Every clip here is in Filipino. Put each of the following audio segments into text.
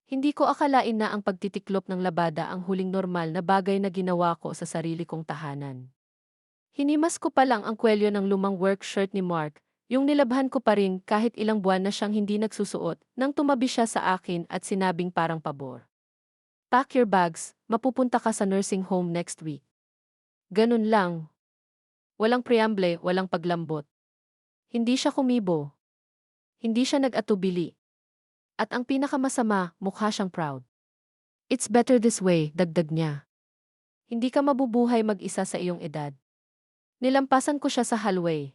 Hindi ko akalain na ang pagtitiklop ng labada ang huling normal na bagay na ginawa ko sa sarili kong tahanan. Hinimas ko pa lang ang kwelyo ng lumang work shirt ni Mark, yung nilabhan ko pa rin kahit ilang buwan na siyang hindi nagsusuot nang tumabi siya sa akin at sinabing parang pabor. Pack your bags, mapupunta ka sa nursing home next week. Ganun lang. Walang preamble, walang paglambot. Hindi siya kumibo. Hindi siya nag-atubili. At ang pinakamasama, mukha siyang proud. It's better this way, dagdag niya. Hindi ka mabubuhay mag-isa sa iyong edad. Nilampasan ko siya sa hallway.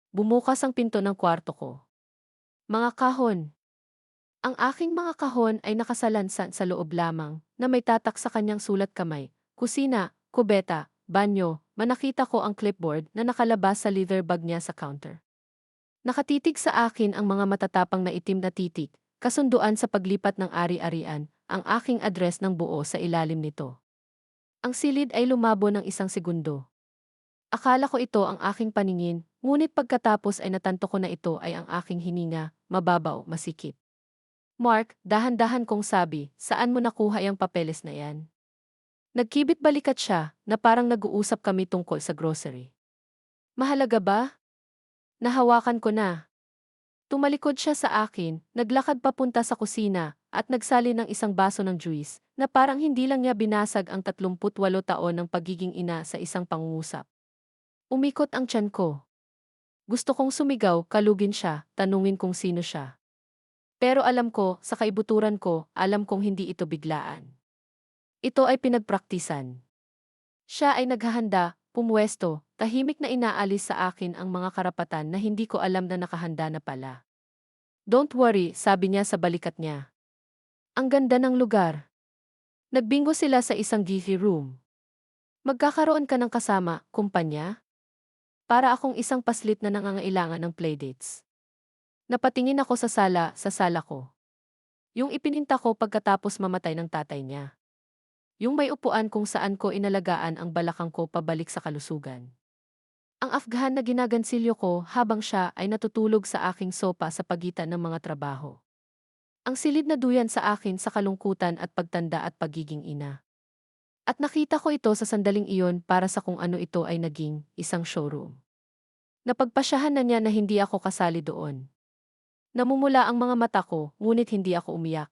Bumukas ang pinto ng kwarto ko. Mga kahon. Ang aking mga kahon ay nakasalansan sa loob lamang na may tatak sa kanyang sulat kamay, kusina, kubeta, banyo, manakita ko ang clipboard na nakalabas sa leather bag niya sa counter. Nakatitig sa akin ang mga matatapang na itim na titik, kasunduan sa paglipat ng ari-arian, ang aking address ng buo sa ilalim nito. Ang silid ay lumabo ng isang segundo. Akala ko ito ang aking paningin, ngunit pagkatapos ay natanto ko na ito ay ang aking hininga, mababaw, masikip. Mark, dahan-dahan kong sabi, saan mo nakuha yung papeles na yan? Nagkibit balikat siya, na parang nag-uusap kami tungkol sa grocery. Mahalaga ba? Nahawakan ko na. Tumalikod siya sa akin, naglakad papunta sa kusina, at nagsali ng isang baso ng juice, na parang hindi lang niya binasag ang 38 taon ng pagiging ina sa isang pangungusap. Umikot ang tiyan ko. Gusto kong sumigaw, kalugin siya, tanungin kung sino siya. Pero alam ko, sa kaibuturan ko, alam kong hindi ito biglaan. Ito ay pinagpraktisan. Siya ay naghahanda, pumwesto, tahimik na inaalis sa akin ang mga karapatan na hindi ko alam na nakahanda na pala. Don't worry, sabi niya sa balikat niya. Ang ganda ng lugar. Nagbingo sila sa isang githy room. Magkakaroon ka ng kasama, kumpanya? Para akong isang paslit na nangangailangan ng playdates. Napatingin ako sa sala ko. Yung ipininta ko pagkatapos mamatay ng tatay niya. Yung may upuan kung saan ko inalagaan ang balakang ko pabalik sa kalusugan. Ang Afghan na ginagansilyo ko habang siya ay natutulog sa aking sopa sa pagitan ng mga trabaho. Ang silid na duyan sa akin sa kalungkutan at pagtanda at pagiging ina. At nakita ko ito sa sandaling iyon para sa kung ano ito ay naging isang showroom. Napagpasyahan na niya na hindi ako kasali doon. Namumula ang mga mata ko, ngunit hindi ako umiyak.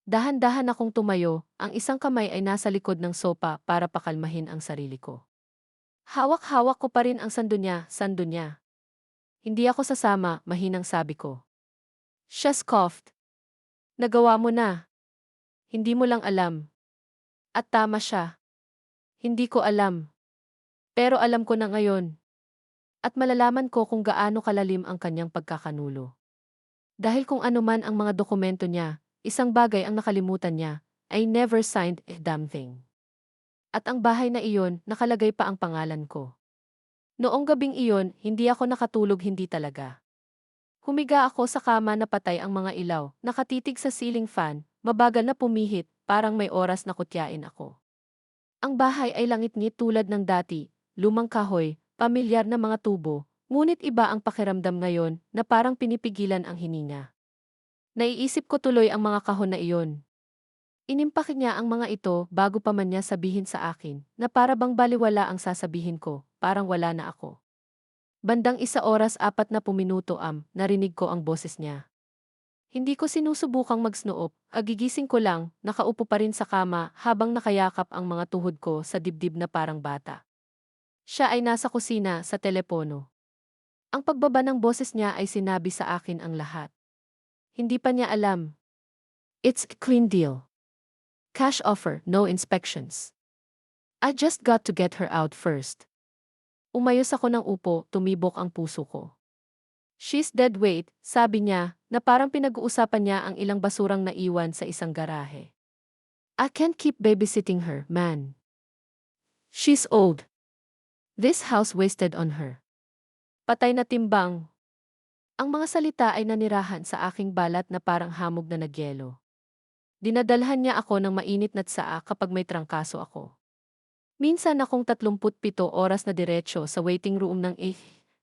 Dahan-dahan akong tumayo, ang isang kamay ay nasa likod ng sopa para pakalmahin ang sarili ko. Hawak-hawak ko pa rin ang sando niya, sando niya. Hindi ako sasama, mahinang sabi ko. Siya scoffed. Nagawa mo na. Hindi mo lang alam. At tama siya. Hindi ko alam. Pero alam ko na ngayon. At malalaman ko kung gaano kalalim ang kanyang pagkakanulo. Dahil kung ano man ang mga dokumento niya, isang bagay ang nakalimutan niya, I never signed a damn thing. At ang bahay na iyon, nakalagay pa ang pangalan ko. Noong gabing iyon, hindi ako nakatulog, hindi talaga. Humiga ako sa kama na patay ang mga ilaw, nakatitig sa ceiling fan, mabagal na pumihit, parang may oras na kutyain ako. Ang bahay ay langit-ngit tulad ng dati, lumang kahoy, pamilyar na mga tubo, ngunit iba ang pakiramdam ngayon na parang pinipigilan ang hininga. Naiisip ko tuloy ang mga kahon na iyon. Inimpak niya ang mga ito bago pa man niya sabihin sa akin na para bang baliwala ang sasabihin ko, parang wala na ako. Bandang 1 oras 40 minuto narinig ko ang boses niya. Hindi ko sinusubukang mag-snoop, agigising ko lang, nakaupo pa rin sa kama habang nakayakap ang mga tuhod ko sa dibdib na parang bata. Siya ay nasa kusina sa telepono. Ang pagbaba ng boses niya ay sinabi sa akin ang lahat. Hindi pa niya alam. It's a clean deal. Cash offer, no inspections. I just got to get her out first. Umayos ako ng upo, tumibok ang puso ko. She's dead weight, sabi niya, na parang pinag-uusapan niya ang ilang basurang naiwan sa isang garahe. I can't keep babysitting her, man. She's old. This house wasted on her. Patay na timbang. Ang mga salita ay nanirahan sa aking balat na parang hamog na nagyelo. Dinadalhan niya ako ng mainit na tsaa kapag may trangkaso ako. Minsan akong 37 oras na diretso sa waiting room ng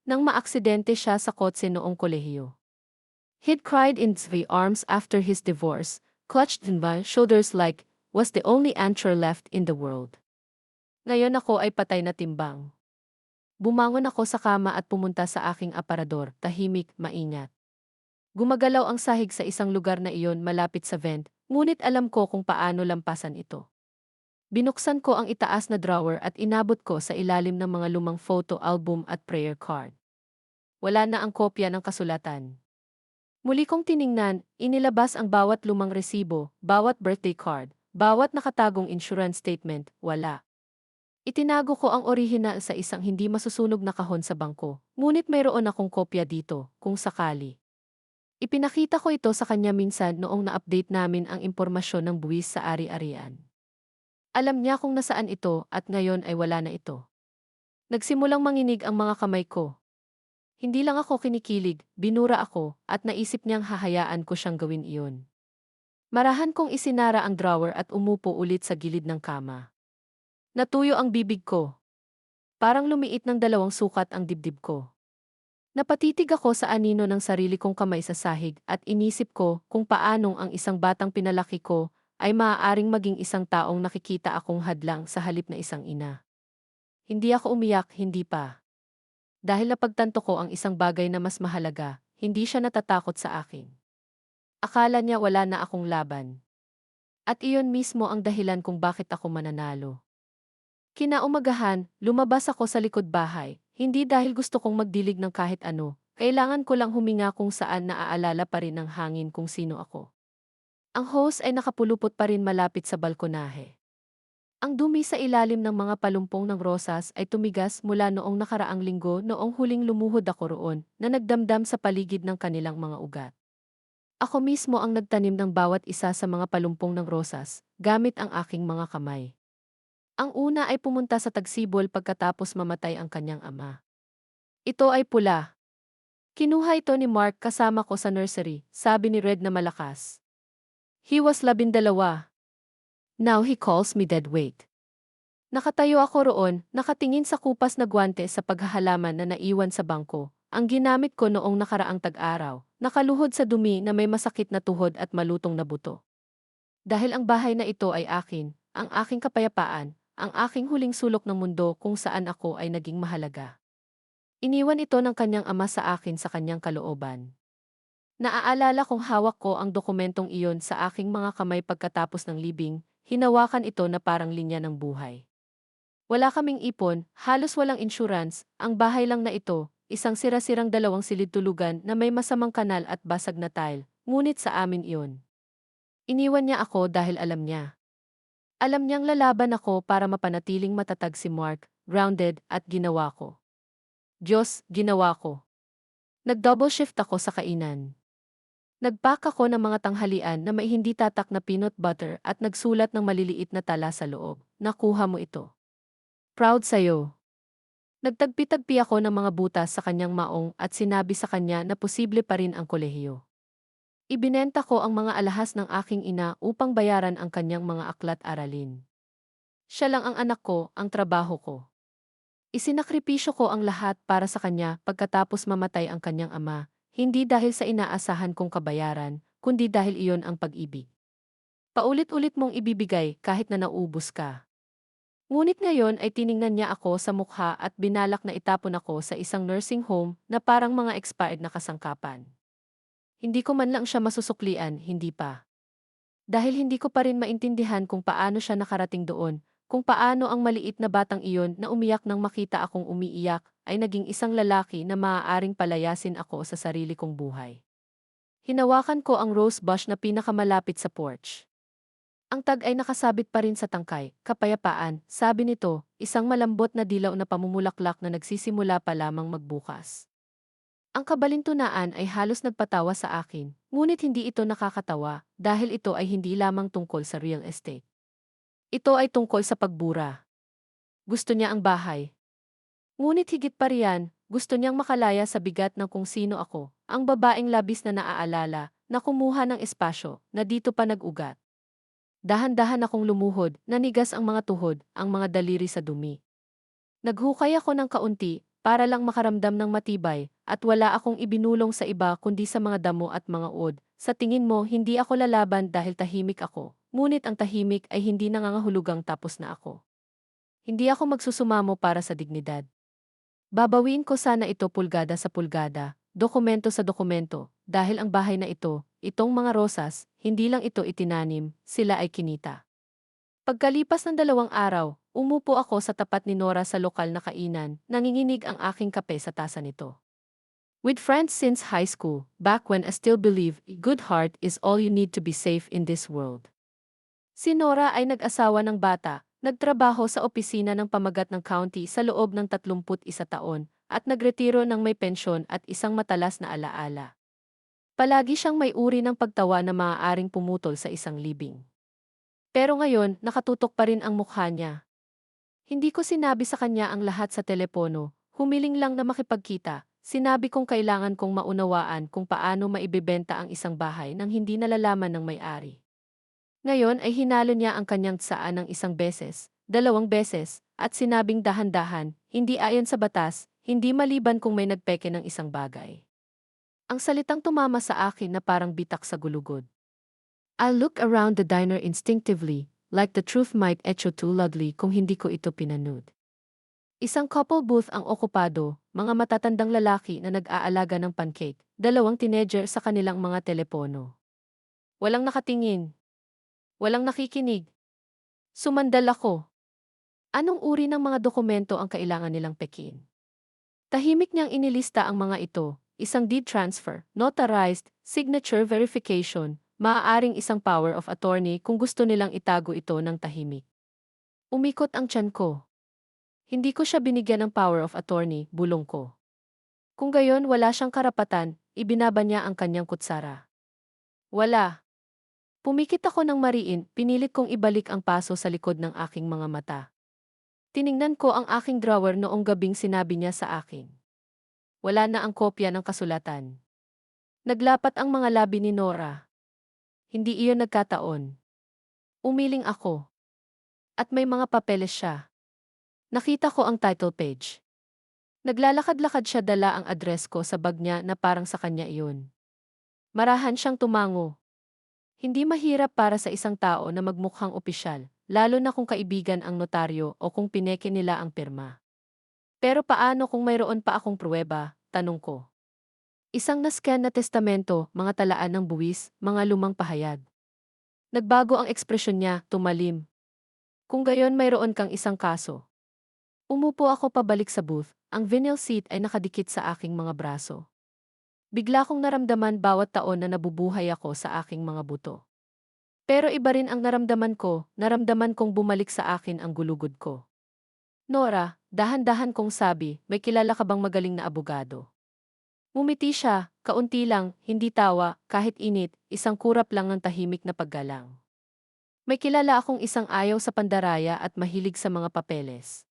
nang maaksidente siya sa kotse noong kolehiyo. He'd cried in the arms after his divorce, clutched in my shoulders like was the only answer left in the world. Ngayon ako ay patay na timbang. Bumangon ako sa kama at pumunta sa aking aparador, tahimik, maingat. Gumagalaw ang sahig sa isang lugar na iyon malapit sa vent, ngunit alam ko kung paano lampasan ito. Binuksan ko ang itaas na drawer at inabot ko sa ilalim ng mga lumang photo album at prayer card. Wala na ang kopya ng kasulatan. Muli kong tiningnan, inilabas ang bawat lumang resibo, bawat birthday card, bawat nakatagong insurance statement, wala. Itinago ko ang orihinal sa isang hindi masusunog na kahon sa bangko, ngunit mayroon akong kopya dito, kung sakali. Ipinakita ko ito sa kanya minsan noong na-update namin ang impormasyon ng buwis sa ari-arian. Alam niya kung nasaan ito at ngayon ay wala na ito. Nagsimulang manginig ang mga kamay ko. Hindi lang ako kinikilig, binura ako, at naisip niyang hahayaan ko siyang gawin iyon. Marahan kong isinara ang drawer at umupo ulit sa gilid ng kama. Natuyo ang bibig ko. Parang lumiit ng 2 sukat ang dibdib ko. Napatitig ako sa anino ng sarili kong kamay sa sahig at inisip ko kung paanong ang isang batang pinalaki ko ay maaaring maging isang taong nakikita akong hadlang sa halip na isang ina. Hindi ako umiyak, hindi pa. Dahil napagtanto ko ang isang bagay na mas mahalaga, hindi siya natatakot sa akin. Akala niya wala na akong laban. At iyon mismo ang dahilan kung bakit ako mananalo. Kinaumagahan, lumabas ako sa likod bahay, hindi dahil gusto kong magdilig ng kahit ano, kailangan ko lang huminga kung saan naaalala pa rin ng hangin kung sino ako. Ang hose ay nakapulupot pa rin malapit sa balkonahe. Ang dumi sa ilalim ng mga palumpong ng rosas ay tumigas mula noong nakaraang linggo noong huling lumuhod ako roon na nagdamdam sa paligid ng kanilang mga ugat. Ako mismo ang nagtanim ng bawat isa sa mga palumpong ng rosas, gamit ang aking mga kamay. Ang una ay pumunta sa tagsibol pagkatapos mamatay ang kanyang ama. Ito ay pula. Kinuha ito ni Mark kasama ko sa nursery, sabi ni Red na malakas. He was 12. Now he calls me dead weight. Nakatayo ako roon, nakatingin sa kupas na gwante sa paghahalaman na naiwan sa bangko, ang ginamit ko noong nakaraang tag-araw, nakaluhod sa dumi na may masakit na tuhod at malutong na buto. Dahil ang bahay na ito ay akin, ang aking kapayapaan, ang aking huling sulok ng mundo kung saan ako ay naging mahalaga. Iniwan ito ng kanyang ama sa akin sa kanyang kalooban. Naaalala kong hawak ko ang dokumentong iyon sa aking mga kamay pagkatapos ng libing, hinawakan ito na parang linya ng buhay. Wala kaming ipon, halos walang insurance, ang bahay lang na ito, isang sira-sirang 2 silid tulugan na may masamang kanal at basag na tile, ngunit sa amin iyon. Iniwan niya ako dahil alam niya. Alam niyang lalaban ako para mapanatiling matatag si Mark, grounded, at ginawa ko. Diyos, ginawa ko. Nag-double shift ako sa kainan. Nagpack ako ng mga tanghalian na may hindi tatak na peanut butter at nagsulat ng maliliit na tala sa loob. Nakuha mo ito. Proud sa'yo. Nagtagpi-tagpi ako ng mga butas sa kanyang maong at sinabi sa kanya na posible pa rin ang kolehiyo. Ibinenta ko ang mga alahas ng aking ina upang bayaran ang kanyang mga aklat aralin. Siya lang ang anak ko, ang trabaho ko. Isinakripisyo ko ang lahat para sa kanya pagkatapos mamatay ang kanyang ama, hindi dahil sa inaasahan kong kabayaran, kundi dahil iyon ang pag-ibig. Paulit-ulit mong ibibigay kahit na naubos ka. Ngunit ngayon ay tiningnan niya ako sa mukha at binalak na itapon ako sa isang nursing home na parang mga expired na kasangkapan. Hindi ko man lang siya masusuklian, hindi pa. Dahil hindi ko pa rin maintindihan kung paano siya nakarating doon, kung paano ang maliit na batang iyon na umiyak nang makita akong umiiyak, ay naging isang lalaki na maaaring palayasin ako sa sarili kong buhay. Hinawakan ko ang rose bush na pinakamalapit sa porch. Ang tag ay nakasabit pa rin sa tangkay, kapayapaan, sabi nito, isang malambot na dilaw na pamumulaklak na nagsisimula pa lamang magbukas. Ang kabalintunaan ay halos nagpatawa sa akin, ngunit hindi ito nakakatawa dahil ito ay hindi lamang tungkol sa real estate. Ito ay tungkol sa pagbura. Gusto niya ang bahay. Ngunit higit pa riyan, gusto niyang makalaya sa bigat ng kung sino ako, ang babaeng labis na naaalala, na kumuha ng espasyo, na dito pa nag-ugat. Dahan-dahan akong lumuhod, nanigas ang mga tuhod, ang mga daliri sa dumi. Naghukay ako ng kaunti, para lang makaramdam ng matibay, at wala akong ibinulong sa iba kundi sa mga damo at mga uod, sa tingin mo hindi ako lalaban dahil tahimik ako, ngunit ang tahimik ay hindi nangangahulugang tapos na ako. Hindi ako magsusumamo para sa dignidad. Babawiin ko sana ito pulgada sa pulgada, dokumento sa dokumento, dahil ang bahay na ito, itong mga rosas, hindi lang ito itinanim, sila ay kinita. Pagkalipas ng 2 araw, umupo ako sa tapat ni Nora sa lokal na kainan, nanginginig ang aking kape sa tasa nito. With friends since high school, back when I still believe a good heart is all you need to be safe in this world. Si Nora ay nag-asawa ng bata, nagtrabaho sa opisina ng pamagat ng county sa loob ng 31 taon, at nagretiro ng may pensyon at isang matalas na alaala. Palagi siyang may uri ng pagtawa na maaaring pumutol sa isang libing. Pero ngayon, nakatutok pa rin ang mukha niya. Hindi ko sinabi sa kanya ang lahat sa telepono, humiling lang na makipagkita, sinabi kong kailangan kong maunawaan kung paano maibebenta ang isang bahay nang hindi nalalaman ng may-ari. Ngayon ay hinalo niya ang kanyang tsaan ng 1 beses, 2 beses, at sinabing dahan-dahan, hindi ayon sa batas, hindi maliban kung may nagpeke ng isang bagay. Ang salitang tumama sa akin na parang bitak sa gulugod. I look around the diner instinctively, like the truth might echo too loudly kung hindi ko ito pinanood. Isang couple booth ang okupado, mga matatandang lalaki na nag-aalaga ng pancake, 2 teenager sa kanilang mga telepono. Walang nakatingin. Walang nakikinig. Sumandal ako. Anong uri ng mga dokumento ang kailangan nilang pekin? Tahimik niyang inilista ang mga ito, isang deed transfer, notarized, signature verification, maaaring isang power of attorney kung gusto nilang itago ito ng tahimik. Umikot ang tiyan ko. Hindi ko siya binigyan ng power of attorney, bulong ko. Kung gayon wala siyang karapatan, ibinaba niya ang kanyang kutsara. Wala. Pumikit ako ng mariin, pinilit kong ibalik ang paso sa likod ng aking mga mata. Tiningnan ko ang aking drawer noong gabing sinabi niya sa akin. Wala na ang kopya ng kasulatan. Naglapat ang mga labi ni Nora. Hindi iyon nagkataon. Umiling ako. At may mga papeles siya. Nakita ko ang title page. Naglalakad-lakad siya, dala ang address ko sa bag niya na parang sa kanya iyon. Marahan siyang tumango. Hindi mahirap para sa isang tao na magmukhang opisyal, lalo na kung kaibigan ang notaryo o kung pineke nila ang pirma. Pero paano kung mayroon pa akong pruweba, tanong ko. Isang nascan na testamento, mga talaan ng buwis, mga lumang pahayag. Nagbago ang ekspresyon niya, tumalim. Kung gayon mayroon kang isang kaso. Umupo ako pabalik sa booth, ang vinyl seat ay nakadikit sa aking mga braso. Bigla kong naramdaman bawat taon na nabubuhay ako sa aking mga buto. Pero iba rin ang naramdaman kong bumalik sa akin ang gulugod ko. Nora, dahan-dahan kong sabi, may kilala ka bang magaling na abogado? Ngumiti siya, kaunti lang, hindi tawa, kahit init, isang kurap lang ng tahimik na paggalang. May kilala akong isang ayaw sa pandaraya at mahilig sa mga papeles.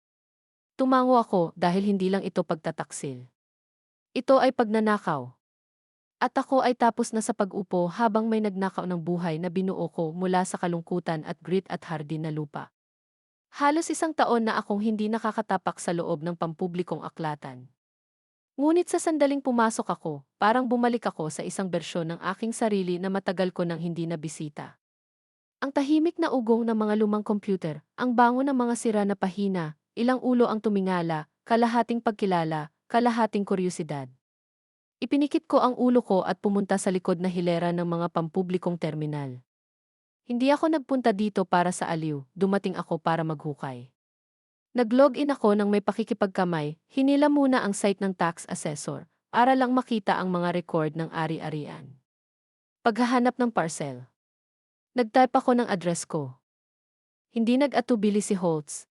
Tumango ako dahil hindi lang ito pagtataksil. Ito ay pagnanakaw. At ako ay tapos na sa pag-upo habang may nagnakaw ng buhay na binuo ko mula sa kalungkutan at grit at hardin na lupa. Halos 1 taon na akong hindi nakakatapak sa loob ng pampublikong aklatan. Ngunit sa sandaling pumasok ako, parang bumalik ako sa isang bersyon ng aking sarili na matagal ko nang hindi nabisita. Ang tahimik na ugong ng mga lumang computer, ang bango ng mga sira na pahina, ilang ulo ang tumingala, kalahating pagkilala, kalahating kuryusidad. Ipinikit ko ang ulo ko at pumunta sa likod na hilera ng mga pampublikong terminal. Hindi ako nagpunta dito para sa aliw, dumating ako para maghukay. Nag-login ako nang may pakikipagkamay, hinila muna ang site ng tax assessor, para lang makita ang mga record ng ari-arian. Paghahanap ng parcel. Nag-type ako ng address ko. Hindi nag-atubili si Holtz.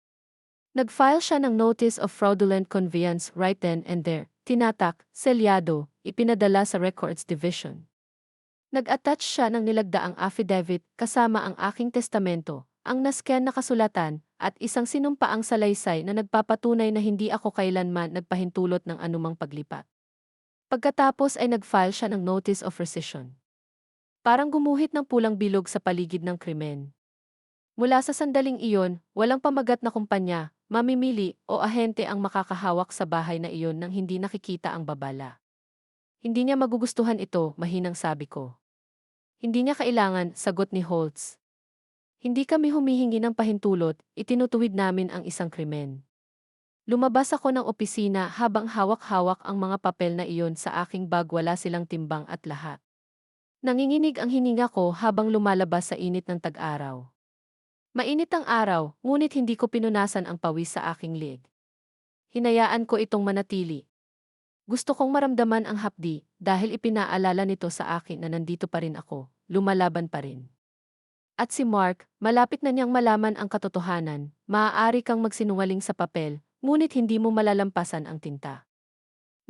Nag-file siya ng Notice of Fraudulent Conveyance right then and there, tinatak, selyado, ipinadala sa Records Division. Nag-attach siya ng nilagdaang affidavit kasama ang aking testamento, ang nascan na kasulatan, at isang sinumpaang salaysay na nagpapatunay na hindi ako kailanman nagpahintulot ng anumang paglipat. Pagkatapos ay nag-file siya ng Notice of Rescission. Parang gumuhit ng pulang bilog sa paligid ng krimen. Mula sa sandaling iyon, walang pamagat na kumpanya, mamimili o ahente ang makakahawak sa bahay na iyon nang hindi nakikita ang babala. Hindi niya magugustuhan ito, mahinang sabi ko. Hindi niya kailangan, sagot ni Holtz. Hindi kami humihingi ng pahintulot, itinutuwid namin ang isang krimen. Lumabas ako ng opisina habang hawak-hawak ang mga papel na iyon sa aking bag, wala silang timbang at lahat. Nanginginig ang hininga ko habang lumalabas sa init ng tag-araw. Mainit ang araw, ngunit hindi ko pinunasan ang pawis sa aking leg. Hinayaan ko itong manatili. Gusto kong maramdaman ang hapdi dahil ipinaalala nito sa akin na nandito pa rin ako, lumalaban pa rin. At si Mark, malapit na niyang malaman ang katotohanan, maaari kang magsinungaling sa papel, ngunit hindi mo malalampasan ang tinta.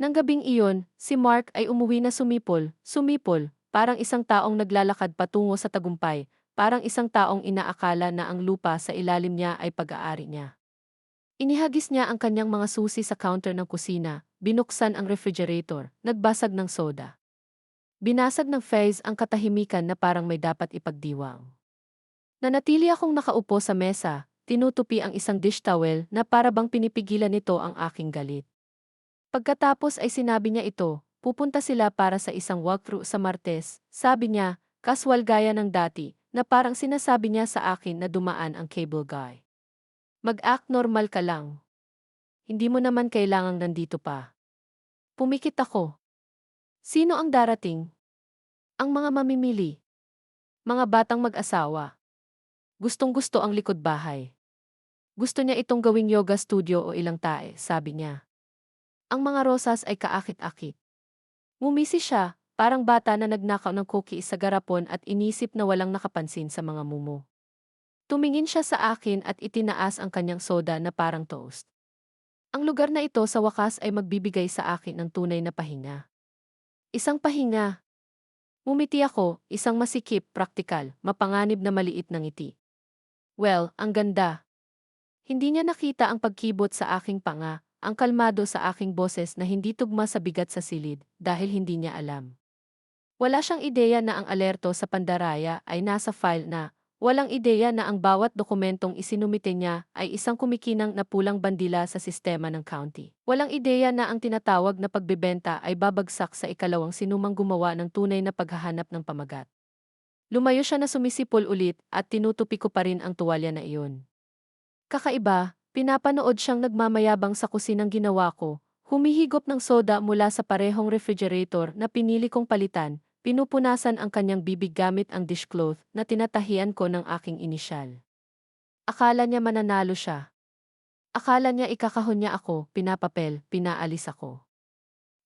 Nang gabing iyon, si Mark ay umuwi na sumipol, parang isang taong naglalakad patungo sa tagumpay, parang isang taong inaakala na ang lupa sa ilalim niya ay pag-aari niya. Inihagis niya ang kanyang mga susi sa counter ng kusina, binuksan ang refrigerator, nagbasag ng soda. Binasag ng Fez ang katahimikan na parang may dapat ipagdiwang. Nanatili akong nakaupo sa mesa, tinutupi ang isang dish towel na para bang pinipigilan nito ang aking galit. Pagkatapos ay sinabi niya ito, pupunta sila para sa isang walkthrough sa Martes, sabi niya, kaswal gaya ng dati, na parang sinasabi niya sa akin na dumaan ang cable guy. Mag-act normal ka lang. Hindi mo naman kailangang nandito pa. Pumikit ako. Sino ang darating? Ang mga mamimili. Mga batang mag-asawa. Gustong-gusto ang likod bahay. Gusto niya itong gawing yoga studio o ilang tae, sabi niya. Ang mga rosas ay kaakit-akit. Ngumisi siya, parang bata na nagnakaw ng cookie sa garapon at inisip na walang nakapansin sa mga mumo. Tumingin siya sa akin at itinaas ang kanyang soda na parang toast. Ang lugar na ito sa wakas ay magbibigay sa akin ng tunay na pahinga. Isang pahinga. Ngumiti ako, isang masikip, praktikal, mapanganib na maliit na ngiti. Well, ang ganda. Hindi niya nakita ang pagkibot sa aking panga, ang kalmado sa aking boses na hindi tugma sa bigat sa silid, dahil hindi niya alam. Wala siyang ideya na ang alerto sa pandaraya ay nasa file na, walang ideya na ang bawat dokumentong isinumite niya ay isang kumikinang na pulang bandila sa sistema ng county. Walang ideya na ang tinatawag na pagbebenta ay babagsak sa ikalawang sinumang gumawa ng tunay na paghahanap ng pamagat. Lumayo siya na sumisipol ulit at tinutupi ko pa rin ang tuwalya na iyon. Kakaiba, pinapanood siyang nagmamayabang sa kusinang ginawa ko, humihigop ng soda mula sa parehong refrigerator na pinili kong palitan, pinupunasan ang kanyang bibig gamit ang dishcloth na tinatahian ko ng aking inisyal. Akala niya mananalo siya. Akala niya ikakahon niya ako, pinapapel, pinaalis ako.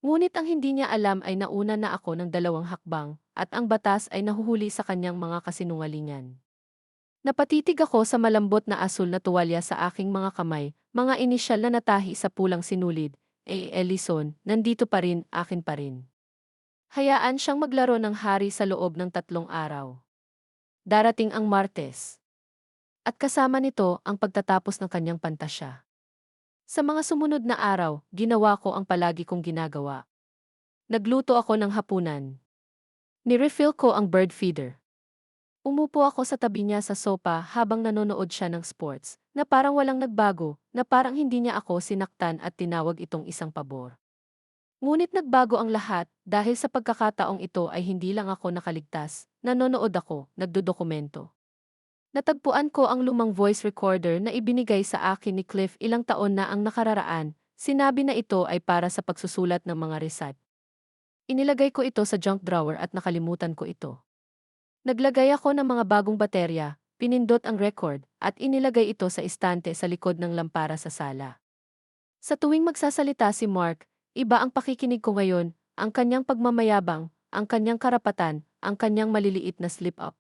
Ngunit ang hindi niya alam ay nauna na ako ng 2 hakbang, at ang batas ay nahuhuli sa kanyang mga kasinungalingan. Napatitig ako sa malambot na asul na tuwalya sa aking mga kamay, mga inisyal na natahi sa pulang sinulid, Ellison, nandito pa rin, akin pa rin. Hayaan siyang maglaro ng hari sa loob ng 3 araw. Darating ang Martes. At kasama nito ang pagtatapos ng kanyang pantasya. Sa mga sumunod na araw, ginawa ko ang palagi kong ginagawa. Nagluto ako ng hapunan. Nirefill ko ang bird feeder. Umupo ako sa tabi niya sa sopa habang nanonood siya ng sports, na parang walang nagbago, na parang hindi niya ako sinaktan at tinawag itong isang pabor. Ngunit nagbago ang lahat dahil sa pagkakataong ito ay hindi lang ako nakaligtas, nanonood ako, nagdodokumento. Natagpuan ko ang lumang voice recorder na ibinigay sa akin ni Cliff ilang taon na ang nakararaan, sinabi na ito ay para sa pagsusulat ng mga recipe. Inilagay ko ito sa junk drawer at nakalimutan ko ito. Naglagay ako ng mga bagong baterya, pinindot ang record, at inilagay ito sa istante sa likod ng lampara sa sala. Sa tuwing magsasalita si Mark, iba ang pakikinig ko ngayon, ang kanyang pagmamayabang, ang kanyang karapatan, ang kanyang maliliit na slip-up.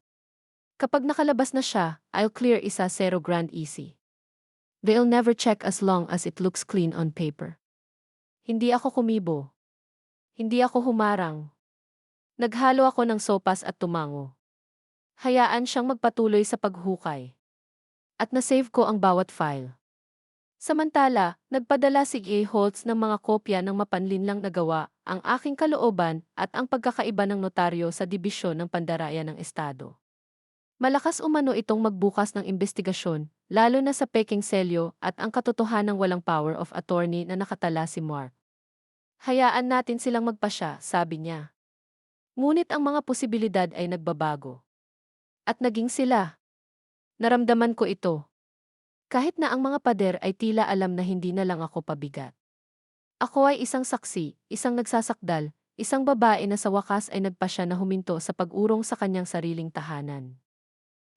Kapag nakalabas na siya, I'll clear 1-0 grand easy. They'll never check as long as it looks clean on paper. Hindi ako kumibo. Hindi ako humarang. Naghalo ako ng sopas at tumango. Hayaan siyang magpatuloy sa paghukay. At nasave ko ang bawat file. Samantala, nagpadala si A. Holtz ng mga kopya ng mapanlinlang nagawa, ang aking kalooban at ang pagkakaiba ng notaryo sa dibisyon ng pandaraya ng Estado. Malakas umano itong magbukas ng investigasyon, lalo na sa peking selyo at ang katotohanang walang power of attorney na nakatala si Mark. Hayaan natin silang magpasya, sabi niya. Ngunit ang mga posibilidad ay nagbabago. At naging sila. Naramdaman ko ito. Kahit na ang mga pader ay tila alam na hindi na lang ako pabigat. Ako ay isang saksi, isang nagsasakdal, isang babae na sa wakas ay nagpasya na huminto sa pag-urong sa kanyang sariling tahanan.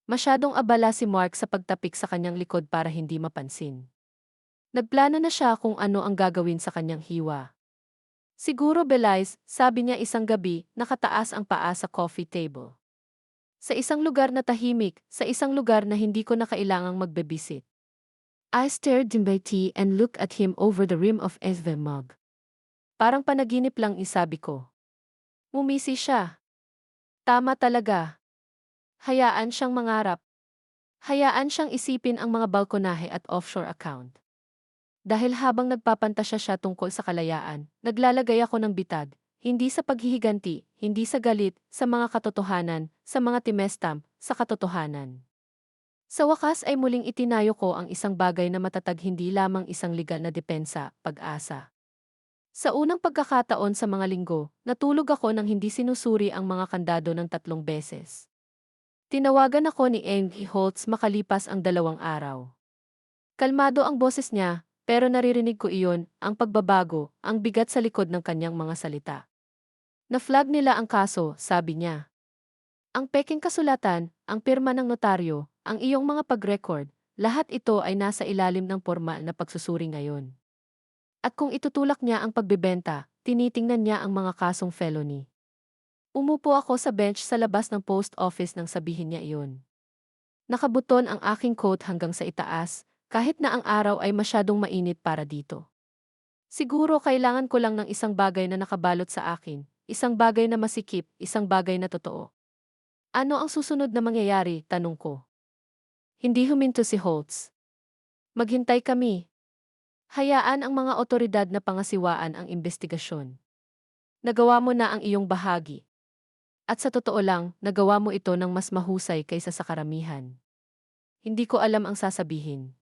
Masyadong abala si Mark sa pagtapik sa kanyang likod para hindi mapansin. Nagplano na siya kung ano ang gagawin sa kanyang hiwa. Siguro Belize, sabi niya isang gabi, nakataas ang paa sa coffee table. Sa isang lugar na tahimik, sa isang lugar na hindi ko na kailangang magbabisit. I stared in my tea and looked at him over the rim of the mug. Parang panaginip lang isabi ko. Ngumisi siya. Tama talaga. Hayaan siyang mangarap. Hayaan siyang isipin ang mga balkonahe at offshore account. Dahil habang nagpapantasya siya tungkol sa kalayaan, naglalagay ako ng bitag, hindi sa paghihiganti, hindi sa galit, sa mga katotohanan, sa mga timestamp, sa katotohanan. Sa wakas ay muling itinayo ko ang isang bagay na matatag hindi lamang isang legal na depensa, pag-asa. Sa unang pagkakataon sa mga linggo, natulog ako nang hindi sinusuri ang mga kandado ng 3 beses. Tinawagan ako ni Angie Holtz makalipas ang 2 araw. Kalmado ang boses niya, pero naririnig ko iyon, ang pagbabago, ang bigat sa likod ng kanyang mga salita. Na-flag nila ang kaso, sabi niya. Ang peking kasulatan, ang pirma ng notaryo, ang iyong mga pag-record, lahat ito ay nasa ilalim ng formal na pagsusuri ngayon. At kung itutulak niya ang pagbebenta, tinitingnan niya ang mga kasong felony. Umupo ako sa bench sa labas ng post office nang sabihin niya iyon. Nakabuton ang aking coat hanggang sa itaas, kahit na ang araw ay masyadong mainit para dito. Siguro kailangan ko lang ng isang bagay na nakabalot sa akin, isang bagay na masikip, isang bagay na totoo. Ano ang susunod na mangyayari, tanong ko. Hindi huminto si Holtz. Maghintay kami. Hayaan ang mga otoridad na pangasiwaan ang investigasyon. Nagawa mo na ang iyong bahagi. At sa totoo lang, nagawa mo ito ng mas mahusay kaysa sa karamihan. Hindi ko alam ang sasabihin.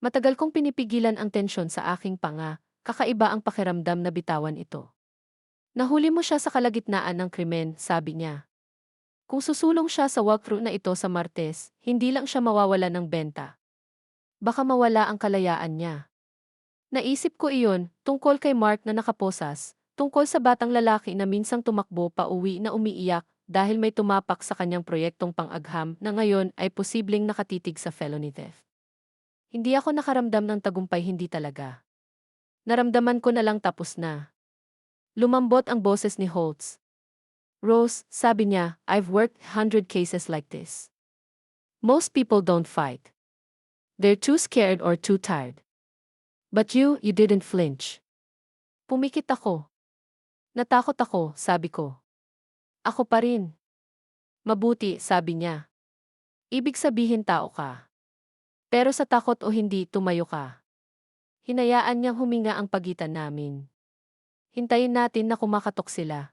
Matagal kong pinipigilan ang tensyon sa aking panga, kakaiba ang pakiramdam na bitawan ito. Nahuli mo siya sa kalagitnaan ng krimen, sabi niya. Kung susulong siya sa walkthrough na ito sa Martes, hindi lang siya mawawala ng benta. Baka mawala ang kalayaan niya. Naisip ko iyon, tungkol kay Mark na nakaposas, tungkol sa batang lalaki na minsang tumakbo pa uwi na umiiyak dahil may tumapak sa kanyang proyektong pang-agham na ngayon ay posibleng nakatitig sa felony theft. Hindi ako nakaramdam ng tagumpay, hindi talaga. Naramdaman ko na lang tapos na. Lumambot ang boses ni Holtz. Rose, sabi niya, I've worked 100 cases like this. Most people don't fight. They're too scared or too tired. But you didn't flinch. Pumikit ako. Natakot ako, sabi ko. Ako pa rin. Mabuti, sabi niya. Ibig sabihin tao ka. Pero sa takot o hindi, tumayo ka. Hinayaan niyang huminga ang pagitan namin. Hintayin natin na kumakatok sila.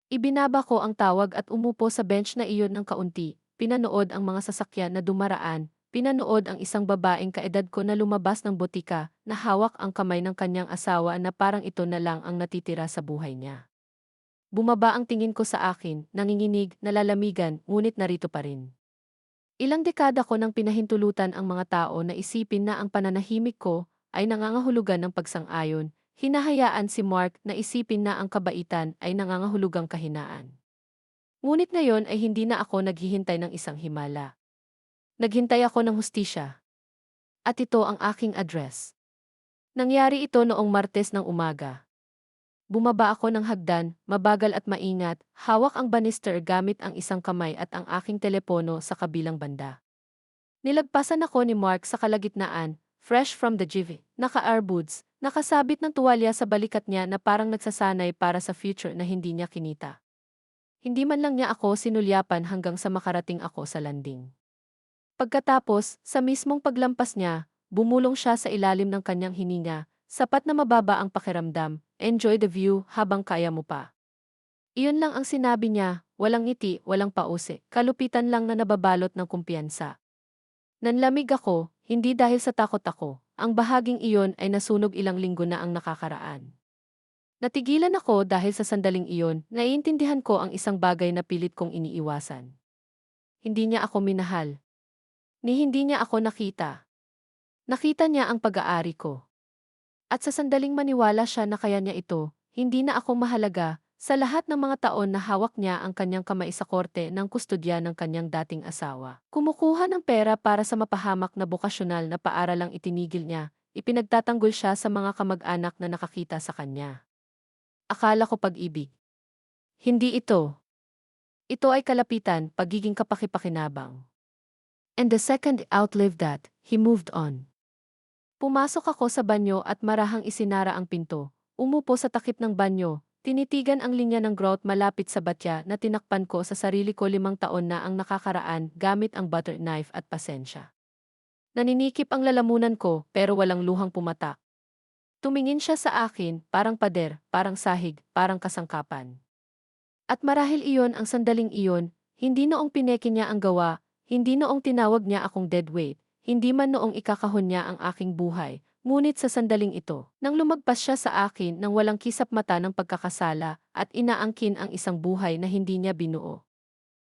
Ibinaba ko ang tawag at umupo sa bench na iyon ng kaunti, pinanood ang mga sasakyan na dumaraan, pinanood ang isang babaeng kaedad ko na lumabas ng botika, na hawak ang kamay ng kanyang asawa na parang ito na lang ang natitira sa buhay niya. Bumaba ang tingin ko sa akin, nanginginig, nalalamigan, ngunit narito pa rin. Ilang dekada ko nang pinahintulutan ang mga tao na isipin na ang pananahimik ko ay nangangahulugan ng pagsang-ayon, hinahayaan si Mark na isipin na ang kabaitan ay nangangahulugang kahinaan. Ngunit ngayon ay hindi na ako naghihintay ng isang himala. Naghintay ako ng hustisya. At ito ang aking address. Nangyari ito noong Martes ng umaga. Bumaba ako ng hagdan, mabagal at maingat, hawak ang banister gamit ang isang kamay at ang aking telepono sa kabilang banda. Nilagpasan ako ni Mark sa kalagitnaan, fresh from the GV, naka-earbuds, nakasabit ng tuwalya sa balikat niya na parang nagsasanay para sa future na hindi niya kinita. Hindi man lang niya ako sinulyapan hanggang sa makarating ako sa landing. Pagkatapos, sa mismong paglampas niya, bumulong siya sa ilalim ng kanyang hininga, sapat na mababa ang pakiramdam, enjoy the view habang kaya mo pa. Iyon lang ang sinabi niya, walang ngiti, walang pause, kalupitan lang na nababalot ng kumpiyansa. Nanlamig ako, hindi dahil sa takot ako, ang bahaging iyon ay nasunog ilang linggo na ang nakakaraan. Natigilan ako dahil sa sandaling iyon, naiintindihan ko ang isang bagay na pilit kong iniiwasan. Hindi niya ako minahal. Ni hindi niya ako nakita. Nakita niya ang pag-aari ko. At sa sandaling maniwala siya na kaya niya ito, hindi na ako mahalaga, sa lahat ng mga taon na hawak niya ang kanyang kamay sa korte ng kustodya ng kanyang dating asawa. Kumukuha ng pera para sa mapahamak na bokasyonal na paaralang itinigil niya, ipinagtatanggol siya sa mga kamag-anak na nakakita sa kanya. Akala ko pag-ibig. Hindi ito. Ito ay kalapitan, pagiging kapaki-pakinabang. And the second outlived that, he moved on. Pumasok ako sa banyo at marahang isinara ang pinto. Umupo sa takip ng banyo, tinitigan ang linya ng grout malapit sa batya na tinakpan ko sa sarili ko 5 taon na ang nakakaraan gamit ang butter knife at pasensya. Naninikip ang lalamunan ko pero walang luhang pumatak. Tumingin siya sa akin, parang pader, parang sahig, parang kasangkapan. At marahil iyon ang sandaling iyon, hindi noong pineke niya ang gawa, hindi noong tinawag niya akong deadweight, hindi man noong ikakahon niya ang aking buhay, ngunit sa sandaling ito, nang lumagpas siya sa akin nang walang kisap mata ng pagkakasala at inaangkin ang isang buhay na hindi niya binuo.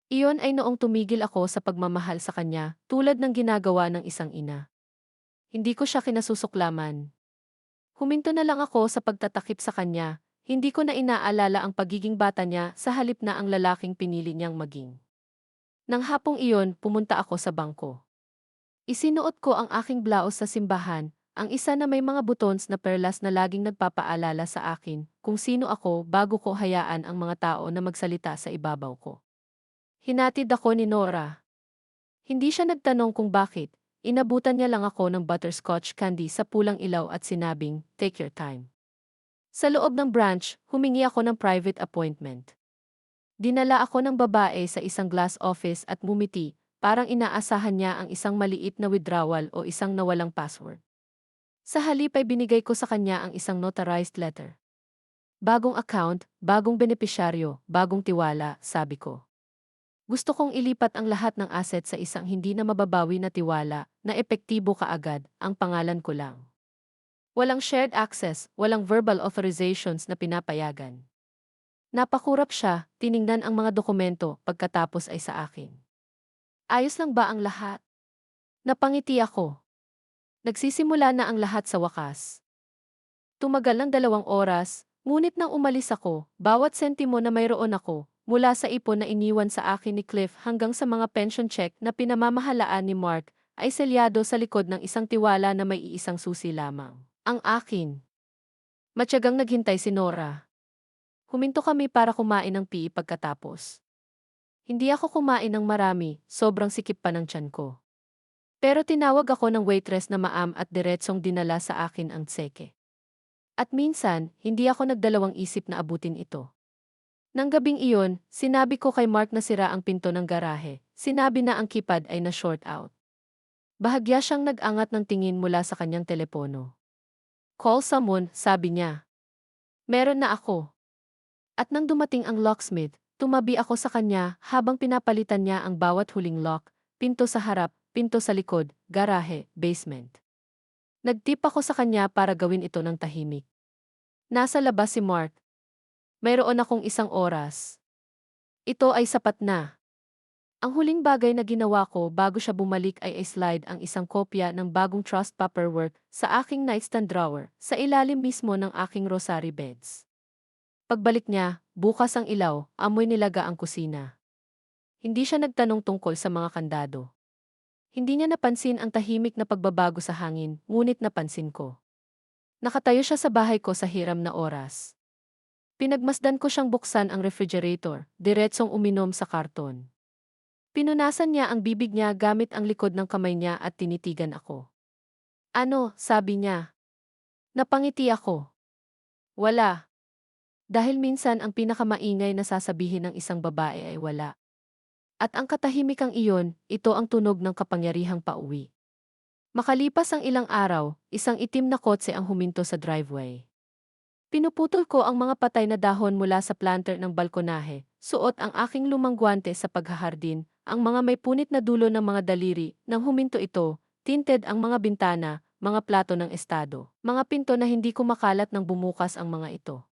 Iyon ay noong tumigil ako sa pagmamahal sa kanya, tulad ng ginagawa ng isang ina. Hindi ko siya kinasusuklaman. Huminto na lang ako sa pagtatakip sa kanya, hindi ko na inaalala ang pagiging bata niya sa halip na ang lalaking pinili niyang maging. Nang hapong iyon, pumunta ako sa bangko. Isinuot ko ang aking blouse sa simbahan, ang isa na may mga buttons na perlas na laging nagpapaalala sa akin kung sino ako bago ko hayaan ang mga tao na magsalita sa ibabaw ko. Hinatid ako ni Nora. Hindi siya nagtanong kung bakit, inabutan niya lang ako ng butterscotch candy sa pulang ilaw at sinabing, "Take your time." Sa loob ng branch, humingi ako ng private appointment. Dinala ako ng babae sa isang glass office at ngumiti, parang inaasahan niya ang isang maliit na withdrawal o isang nawalang password. Sa halip ay binigay ko sa kanya ang isang notarized letter. Bagong account, bagong benepisyaryo, bagong tiwala, sabi ko. Gusto kong ilipat ang lahat ng asset sa isang hindi na mababawi na tiwala, na epektibo kaagad, ang pangalan ko lang. Walang shared access, walang verbal authorizations na pinapayagan. Napakurap siya, tiningnan ang mga dokumento, pagkatapos ay sa akin. Ayos lang ba ang lahat? Napangiti ako. Nagsisimula na ang lahat sa wakas. Tumagal ng 2 oras, ngunit nang umalis ako, bawat sentimo na mayroon ako, mula sa ipon na iniwan sa akin ni Cliff hanggang sa mga pension check na pinamamahalaan ni Mark, ay selyado sa likod ng isang tiwala na may iisang susi lamang. Ang akin. Matyagang naghintay si Nora. Huminto kami para kumain ng pi pagkatapos. Hindi ako kumain ng marami, sobrang sikip pa ng tiyan ko. Pero tinawag ako ng waitress na maam at diretsong dinala sa akin ang tseke. At minsan, hindi ako nagdalawang isip na abutin ito. Nang gabing iyon, sinabi ko kay Mark na sira ang pinto ng garahe, sinabi na ang keypad ay na-short out. Bahagya siyang nag-angat ng tingin mula sa kanyang telepono. "Call someone," sabi niya. "Meron na ako." At nang dumating ang locksmith, tumabi ako sa kanya habang pinapalitan niya ang bawat huling lock, pinto sa harap, pinto sa likod, garahe, basement. Nagtip ako sa kanya para gawin ito ng tahimik. Nasa labas si Mark. Mayroon akong 1 oras. Ito ay sapat na. Ang huling bagay na ginawa ko bago siya bumalik ay slide ang isang kopya ng bagong trust paperwork sa aking nightstand drawer sa ilalim mismo ng aking rosary beads. Pagbalik niya, bukas ang ilaw, amoy nilaga ang kusina. Hindi siya nagtanong tungkol sa mga kandado. Hindi niya napansin ang tahimik na pagbabago sa hangin, ngunit napansin ko. Nakatayo siya sa bahay ko sa hiram na oras. Pinagmasdan ko siyang buksan ang refrigerator, diretsong uminom sa karton. Pinunasan niya ang bibig niya gamit ang likod ng kamay niya at tinitigan ako. "Ano?" sabi niya. Napangiti ako. "Wala." Dahil minsan ang pinakamaingay na sasabihin ng isang babae ay wala. At ang katahimikang iyon, ito ang tunog ng kapangyarihang pauwi. Makalipas ang ilang araw, isang itim na kotse ang huminto sa driveway. Pinuputol ko ang mga patay na dahon mula sa planter ng balkonahe, suot ang aking lumang gwante sa paghahardin, ang mga may punit na dulo ng mga daliri, nang huminto ito, tinted ang mga bintana, mga plato ng estado, mga pinto na hindi kumakalat nang bumukas ang mga ito.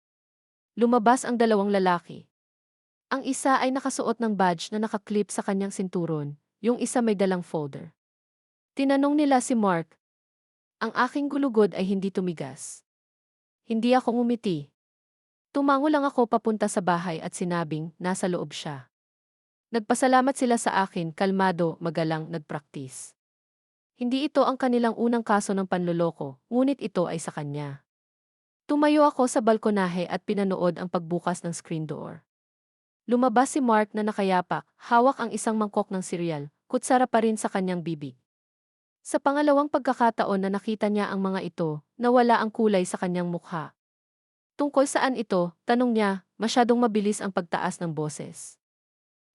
Lumabas ang dalawang lalaki. Ang isa ay nakasuot ng badge na nakaklip sa kanyang sinturon, yung isa may dalang folder. Tinanong nila si Mark. Ang aking gulugod ay hindi tumigas. Hindi ako ngumiti. Tumango lang ako papunta sa bahay at sinabing nasa loob siya. Nagpasalamat sila sa akin, kalmado, magalang, nagpraktis. Hindi ito ang kanilang unang kaso ng panloloko, ngunit ito ay sa kanya. Tumayo ako sa balkonahe at pinanood ang pagbukas ng screen door. Lumabas si Mark na nakayapak, hawak ang isang mangkok ng cereal, kutsara pa rin sa kanyang bibig. Sa pangalawang pagkakataon na nakita niya ang mga ito, nawala ang kulay sa kanyang mukha. Tungkol saan ito, tanong niya, masyadong mabilis ang pagtaas ng boses.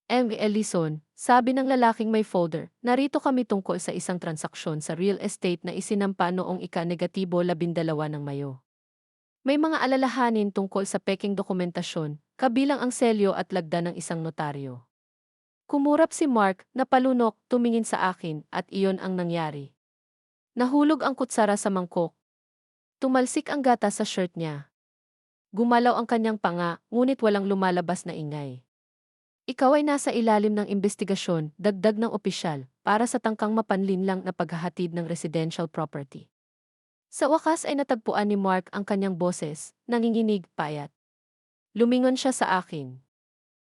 Ellison, sabi ng lalaking may folder, narito kami tungkol sa isang transaksyon sa real estate na isinampa noong ika-12 ng Mayo. May mga alalahanin tungkol sa peking dokumentasyon, kabilang ang selyo at lagda ng isang notaryo. Kumurap si Mark, napalunok, tumingin sa akin, at iyon ang nangyari. Nahulog ang kutsara sa mangkok. Tumalsik ang gata sa shirt niya. Gumalaw ang kanyang panga, ngunit walang lumalabas na ingay. Ikaw ay nasa ilalim ng investigasyon, dagdag ng opisyal, para sa tangkang mapanlinlang na paghahatid ng residential property. Sa wakas ay natagpuan ni Mark ang kanyang boses, nanginginig, payat. Lumingon siya sa akin.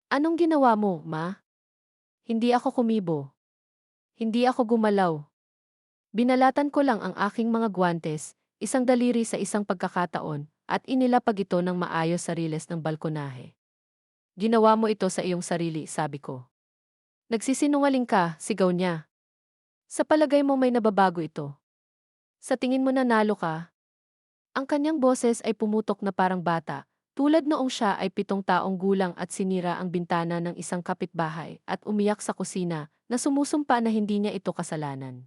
Anong ginawa mo, ma? Hindi ako kumibo. Hindi ako gumalaw. Binalatan ko lang ang aking mga guwantes, isang daliri sa isang pagkakataon, at inilapag ito ng maayos sa riles ng balkonahe. Ginawa mo ito sa iyong sarili, sabi ko. Nagsisinungaling ka, sigaw niya. Sa palagay mo may nababago ito. Sa tingin mo nanalo ka? Ang kanyang boses ay pumutok na parang bata, tulad noong siya ay 7 taong gulang at sinira ang bintana ng isang kapitbahay at umiyak sa kusina na sumusumpa na hindi niya ito kasalanan.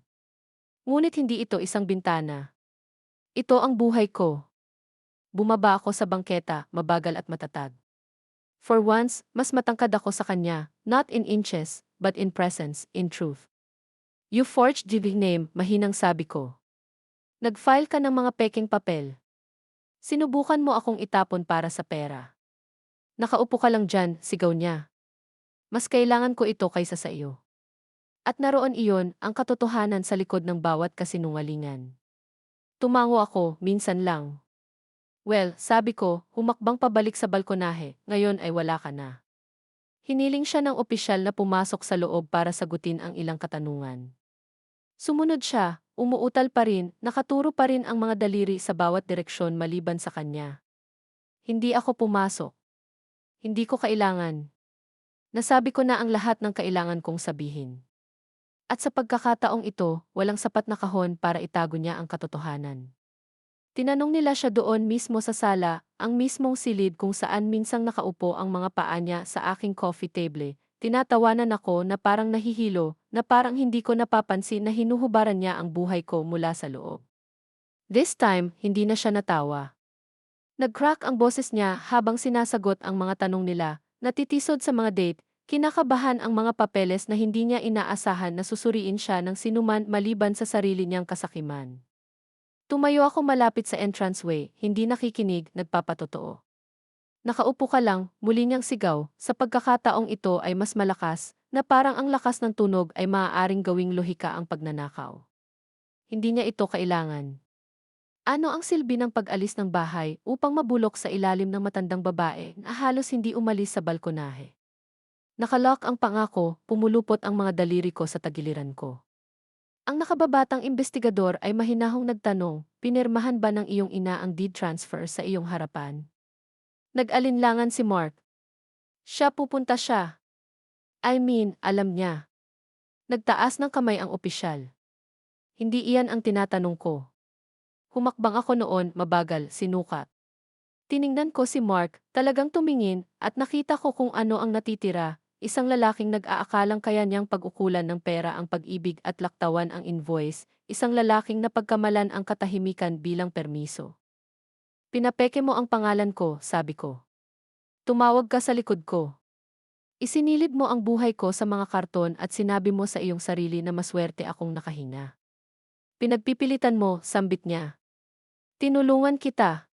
Ngunit hindi ito isang bintana. Ito ang buhay ko. Bumaba ako sa bangketa, mabagal at matatag. For once, mas matangkad ako sa kanya, not in inches, but in presence, in truth. You forged the name, mahinang sabi ko. Nag-file ka ng mga peking papel. Sinubukan mo akong itapon para sa pera. Nakaupo ka lang dyan, sigaw niya. Mas kailangan ko ito kaysa sa iyo. At naroon iyon, ang katotohanan sa likod ng bawat kasinungalingan. Tumango ako, minsan lang. Well, sabi ko, humakbang pabalik sa balkonahe, ngayon ay wala ka na. Hiniling siya ng opisyal na pumasok sa loob para sagutin ang ilang katanungan. Sumunod siya, umuutal pa rin, nakaturo pa rin ang mga daliri sa bawat direksyon maliban sa kanya. Hindi ako pumasok. Hindi ko kailangan. Nasabi ko na ang lahat ng kailangan kong sabihin. At sa pagkakataong ito, walang sapat na kahon para itago niya ang katotohanan. Tinanong nila siya doon mismo sa sala, ang mismong silid kung saan minsang nakaupo ang mga paa niya sa aking coffee table. Tinatawanan ako na parang nahihilo, na parang hindi ko napapansin na hinuhubaran niya ang buhay ko mula sa loob. This time, hindi na siya natawa. Nag-crack ang boses niya habang sinasagot ang mga tanong nila, natitisod sa mga date, kinakabahan ang mga papeles na hindi niya inaasahan na susuriin siya ng sinuman maliban sa sarili niyang kasakiman. Tumayo ako malapit sa entranceway, hindi nakikinig, nagpapatotoo. Nakaupo ka lang, muli niyang sigaw, sa pagkakataong ito ay mas malakas, na parang ang lakas ng tunog ay maaaring gawing lohika ang pagnanakaw. Hindi niya ito kailangan. Ano ang silbi ng pag-alis ng bahay upang mabulok sa ilalim ng matandang babae na halos hindi umalis sa balkonahe? Nakalock ang pangako, pumulupot ang mga daliri ko sa tagiliran ko. Ang nakababatang investigador ay mahinahong nagtanong, pinirmahan ba ng iyong ina ang deed transfer sa iyong harapan? Nag-alinlangan si Mark. Siya pupunta siya. I mean, alam niya. Nagtaas ng kamay ang opisyal. Hindi iyan ang tinatanong ko. Humakbang ako noon, mabagal, sinukat. Tiningnan ko si Mark, talagang tumingin, at nakita ko kung ano ang natitira. Isang lalaking nag-aakalang kaya niyang pag-ukulan ng pera ang pag-ibig at laktawan ang invoice, isang lalaking napagkamalan ang katahimikan bilang permiso. Pinapeke mo ang pangalan ko, sabi ko. Tumawag ka sa likod ko. Isinilid mo ang buhay ko sa mga karton at sinabi mo sa iyong sarili na maswerte akong nakahinga. Pinagpipilitan mo, sambit niya. Tinulungan kita.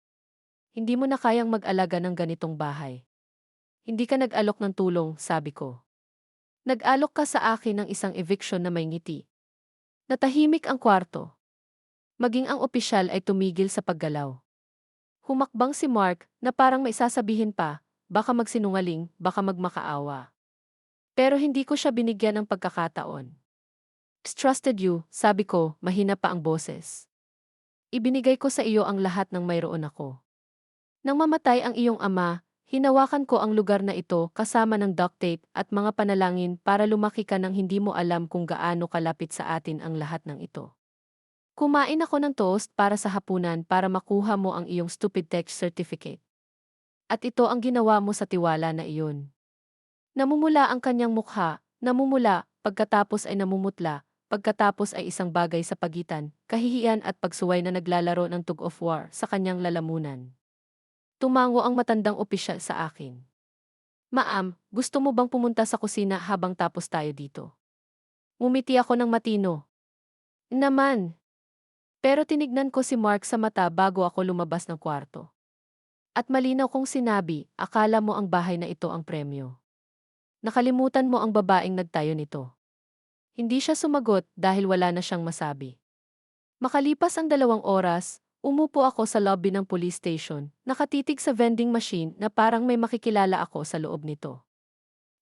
Hindi mo na kayang mag-alaga ng ganitong bahay. Hindi ka nag-alok ng tulong, sabi ko. Nag-alok ka sa akin ng isang eviction na may ngiti. Natahimik ang kwarto. Maging ang opisyal ay tumigil sa paggalaw. Humakbang si Mark na parang may sasabihin pa, baka magsinungaling, baka magmakaawa. Pero hindi ko siya binigyan ng pagkakataon. Trusted you, sabi ko, mahina pa ang boses. Ibinigay ko sa iyo ang lahat ng mayroon ako. Nang mamatay ang iyong ama, hinawakan ko ang lugar na ito kasama ng duct tape at mga panalangin para lumaki ka nang hindi mo alam kung gaano kalapit sa atin ang lahat ng ito. Kumain ako ng toast para sa hapunan para makuha mo ang iyong stupid tech certificate. At ito ang ginawa mo sa tiwala na iyon. Namumula ang kanyang mukha, namumula, pagkatapos ay namumutla, pagkatapos ay isang bagay sa pagitan, kahihiyan at pagsuway na naglalaro ng tug of war sa kanyang lalamunan. Tumango ang matandang opisyal sa akin. Ma'am, gusto mo bang pumunta sa kusina habang tapos tayo dito? Ngumiti ako ng matino. Naman. Pero tinignan ko si Mark sa mata bago ako lumabas ng kwarto. At malinaw kong sinabi, akala mo ang bahay na ito ang premyo. Nakalimutan mo ang babaeng nagtayo nito. Hindi siya sumagot dahil wala na siyang masabi. Makalipas ang 2 oras, umupo ako sa lobby ng police station, nakatitig sa vending machine na parang may makikilala ako sa loob nito.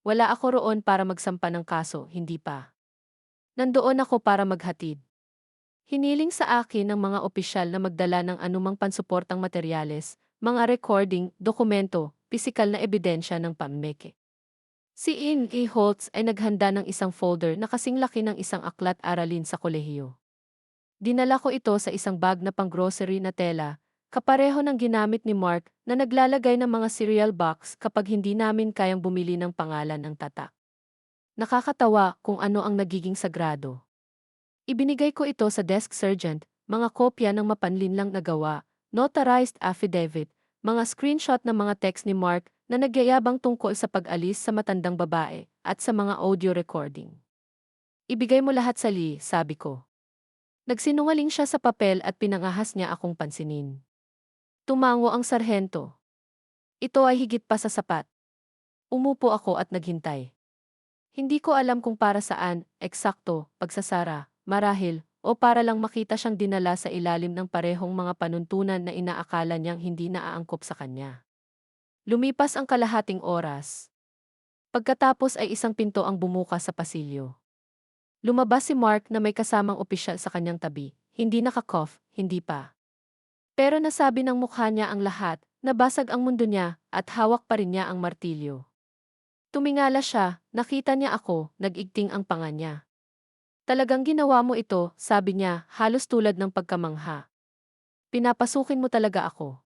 Wala ako roon para magsampa ng kaso, hindi pa. Nandoon ako para maghatid. Hiniling sa akin ng mga opisyal na magdala ng anumang pansuportang materyales, mga recording, dokumento, pisikal na ebidensya ng pamimeke. Si Ian A. Holtz ay naghanda ng isang folder na kasing laki ng isang aklat aralin sa kolehiyo. Dinala ko ito sa isang bag na pang-grocery na tela, kapareho ng ginamit ni Mark na naglalagay ng mga cereal box kapag hindi namin kayang bumili ng pangalan ng tatak. Nakakatawa kung ano ang nagiging sagrado. Ibinigay ko ito sa desk sergeant, mga kopya ng mapanlinlang nagawa, notarized affidavit, mga screenshot ng mga text ni Mark na nagyayabang tungkol sa pag-alis sa matandang babae, at sa mga audio recording. Ibigay mo lahat sa Lee, sabi ko. Nagsinungaling siya sa papel at pinangahas niya akong pansinin. Tumango ang sarhento. Ito ay higit pa sa sapat. Umupo ako at naghintay. Hindi ko alam kung para saan, eksakto, pagsasara, marahil, o para lang makita siyang dinala sa ilalim ng parehong mga panuntunan na inaakala niyang hindi naaangkop sa kanya. Lumipas ang kalahating oras. Pagkatapos ay isang pinto ang bumukas sa pasilyo. Lumabas si Mark na may kasamang opisyal sa kanyang tabi, hindi naka-cough, hindi pa. Pero nasabi ng mukha niya ang lahat, nabasag ang mundo niya, at hawak pa rin niya ang martilyo. Tumingala siya, nakita niya ako, nag-igting ang panga niya. Talagang ginawa mo ito, sabi niya, halos tulad ng pagkamangha. Pinapasukin mo talaga ako.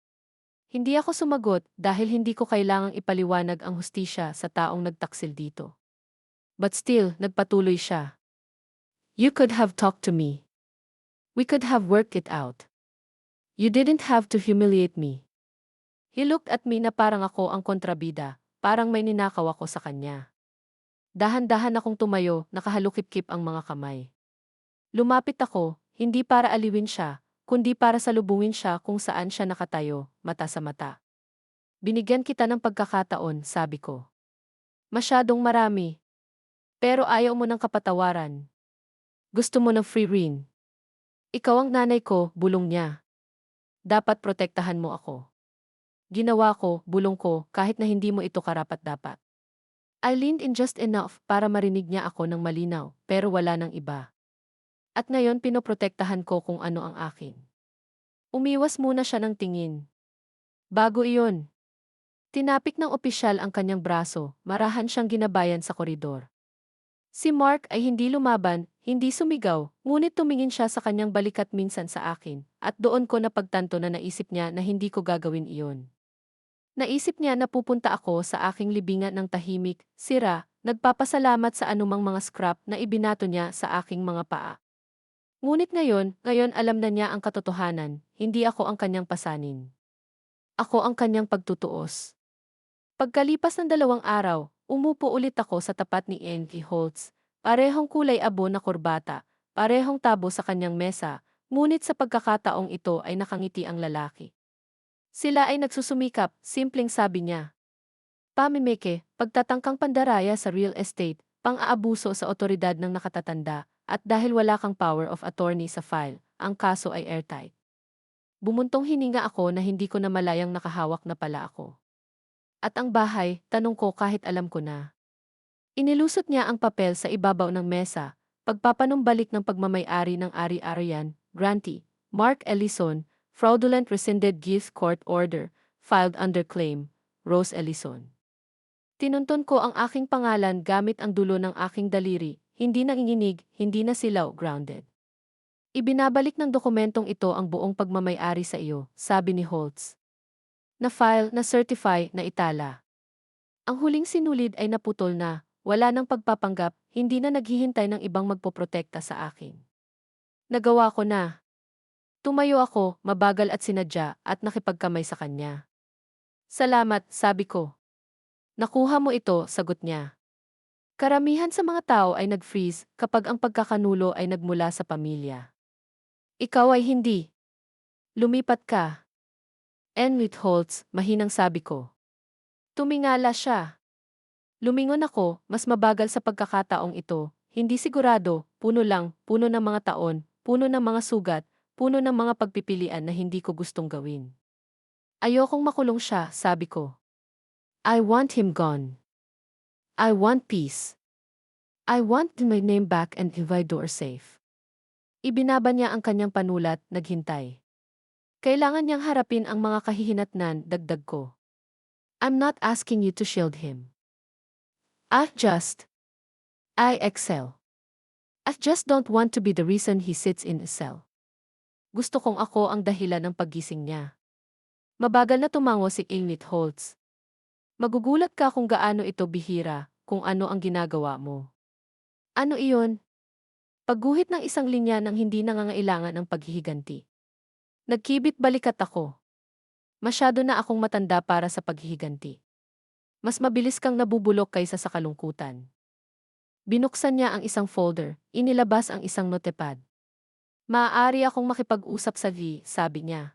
Hindi ako sumagot dahil hindi ko kailangang ipaliwanag ang hustisya sa taong nagtaksil dito. But still, nagpatuloy siya. You could have talked to me. We could have worked it out. You didn't have to humiliate me. He looked at me na parang ako ang kontrabida, parang may ninakaw ako sa kanya. Dahan-dahan akong tumayo, nakahalukip-kip ang mga kamay. Lumapit ako, hindi para aliwin siya, kundi para salubungin siya kung saan siya nakatayo, mata sa mata. Binigyan kita ng pagkakataon, sabi ko. Masyadong marami. Pero ayaw mo ng kapatawaran. Gusto mo ng free rein. Ikaw ang nanay ko, bulong niya. Dapat protektahan mo ako. Ginawa ko, bulong ko, kahit na hindi mo ito karapat-dapat. I leaned in just enough para marinig niya ako ng malinaw, pero wala nang iba. At ngayon pinoprotektahan ko kung ano ang akin. Umiwas muna siya ng tingin. Bago iyon. Tinapik ng opisyal ang kanyang braso, marahan siyang ginabayan sa koridor. Si Mark ay hindi lumaban, hindi sumigaw, ngunit tumingin siya sa kanyang balikat minsan sa akin, at doon ko napagtanto na naisip niya na hindi ko gagawin iyon. Naisip niya na pupunta ako sa aking libingan ng tahimik, sira, nagpapasalamat sa anumang mga scrap na ibinato niya sa aking mga paa. Ngunit ngayon alam na niya ang katotohanan, hindi ako ang kanyang pasanin. Ako ang kanyang pagtutuos. Pagkalipas ng 2 araw, umupo ulit ako sa tapat ni Enki Holtz, parehong kulay abo na kurbata, parehong tabo sa kanyang mesa, ngunit sa pagkakataong ito ay nakangiti ang lalaki. Sila ay nagsusumikap, simpleng sabi niya. Pamimeke, pagtatangkang pandaraya sa real estate, pang-aabuso sa otoridad ng nakatatanda, at dahil wala kang power of attorney sa file, ang kaso ay airtight. Bumuntong hininga ako na hindi ko na malayang nakahawak na pala ako. At ang bahay, tanong ko kahit alam ko na. Inilusot niya ang papel sa ibabaw ng mesa, pagpapanumbalik ng pagmamay-ari ng ari-arian, grantee, Mark Ellison, fraudulent rescinded gift court order, filed under claim, Rose Ellison. Tinunton ko ang aking pangalan gamit ang dulo ng aking daliri, hindi nanginginig, hindi na silaw, grounded. Ibinabalik ng dokumentong ito ang buong pagmamay-ari sa iyo, sabi ni Holtz. Na-file, na-certify, na itala. Ang huling sinulid ay naputol na, wala nang pagpapanggap, hindi na naghihintay ng ibang magpoprotekta sa akin. Nagawa ko na. Tumayo ako, mabagal at sinadya, at nakipagkamay sa kanya. Salamat, sabi ko. Nakuha mo ito, sagot niya. Karamihan sa mga tao ay nag-freeze kapag ang pagkakanulo ay nagmula sa pamilya. Ikaw ay hindi. Lumipat ka. Enwith Holtz, mahinang sabi ko. Tumingala siya. Lumingon ako, mas mabagal sa pagkakataong ito, hindi sigurado, puno lang, puno ng mga taon, puno ng mga sugat, puno ng mga pagpipilian na hindi ko gustong gawin. Ayokong makulong siya, sabi ko. I want him gone. I want peace. I want my name back and my door safe. Ibinaba niya ang kanyang panulat, naghintay. Kailangan niyang harapin ang mga kahihinatnan, dagdag ko. I'm not asking you to shield him. I excel. I just don't want to be the reason he sits in a cell. Gusto kong ako ang dahilan ng paggising niya. Mabagal na tumango si Enid Holtz. Magugulat ka kung gaano ito bihira, kung ano ang ginagawa mo. Ano iyon? Pagguhit ng isang linya ng hindi nangangailangan ng paghihiganti. Nagkibit balikat ako. Masyado na akong matanda para sa paghihiganti. Mas mabilis kang nabubulok kaysa sa kalungkutan. Binuksan niya ang isang folder, inilabas ang isang notepad. Maaari akong makipag-usap sa V, sabi niya.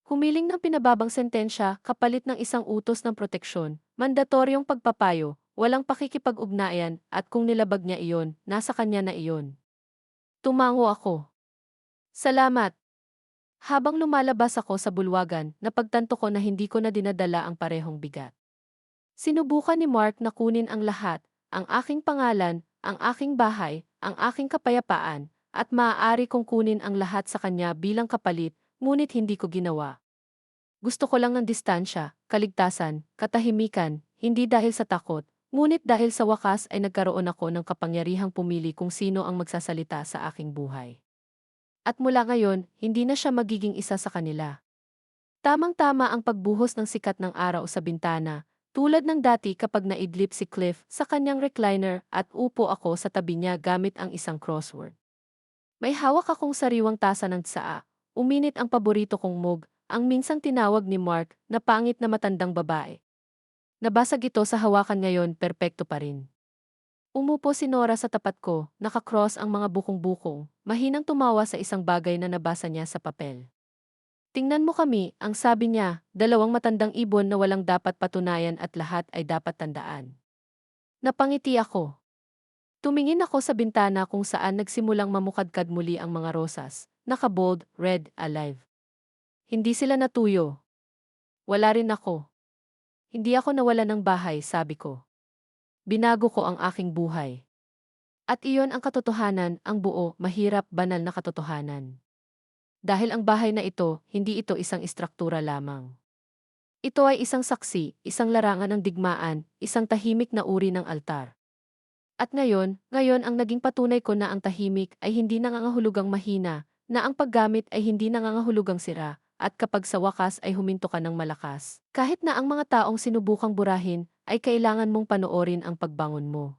Humiling ng pinababang sentensya kapalit ng isang utos ng proteksyon, mandatoryong pagpapayo, walang pakikipag-ugnayan, at kung nilabag niya iyon, nasa kanya na iyon. Tumango ako. Salamat. Habang lumalabas ako sa bulwagan, napagtanto ko na hindi ko na dinadala ang parehong bigat. Sinubukan ni Mark na kunin ang lahat, ang aking pangalan, ang aking bahay, ang aking kapayapaan, at maaari kong kunin ang lahat sa kanya bilang kapalit, ngunit hindi ko ginawa. Gusto ko lang ng distansya, kaligtasan, katahimikan, hindi dahil sa takot, ngunit dahil sa wakas ay nagkaroon ako ng kapangyarihang pumili kung sino ang magsasalita sa aking buhay. At mula ngayon, hindi na siya magiging isa sa kanila. Tamang-tama ang pagbuhos ng sikat ng araw sa bintana, tulad ng dati kapag naidlip si Cliff sa kanyang recliner at upo ako sa tabi niya gamit ang isang crossword. May hawak akong sariwang tasa ng tsaa, uminit ang paborito kong mug, ang minsang tinawag ni Mark na pangit na matandang babae. Nabasag ito sa hawakan ngayon, perpekto pa rin. Umupo si Nora sa tapat ko, nakakross ang mga bukong-bukong, mahinang tumawa sa isang bagay na nabasa niya sa papel. Tingnan mo kami, ang sabi niya, dalawang matandang ibon na walang dapat patunayan at lahat ay dapat tandaan. Napangiti ako. Tumingin ako sa bintana kung saan nagsimulang mamukadkad muli ang mga rosas, naka-bold, red, alive. Hindi sila natuyo. Wala rin ako. Hindi ako nawala ng bahay, sabi ko. Binago ko ang aking buhay. At iyon ang katotohanan, ang buo, mahirap, banal na katotohanan. Dahil ang bahay na ito, hindi ito isang istruktura lamang. Ito ay isang saksi, isang larangan ng digmaan, isang tahimik na uri ng altar. At ngayon ang naging patunay ko na ang tahimik ay hindi nangangahulugang mahina, na ang paggamit ay hindi nangangahulugang sira, at kapag sa wakas ay huminto ka ng malakas. Kahit na ang mga taong sinubukang burahin, ay kailangan mong panoorin ang pagbangon mo.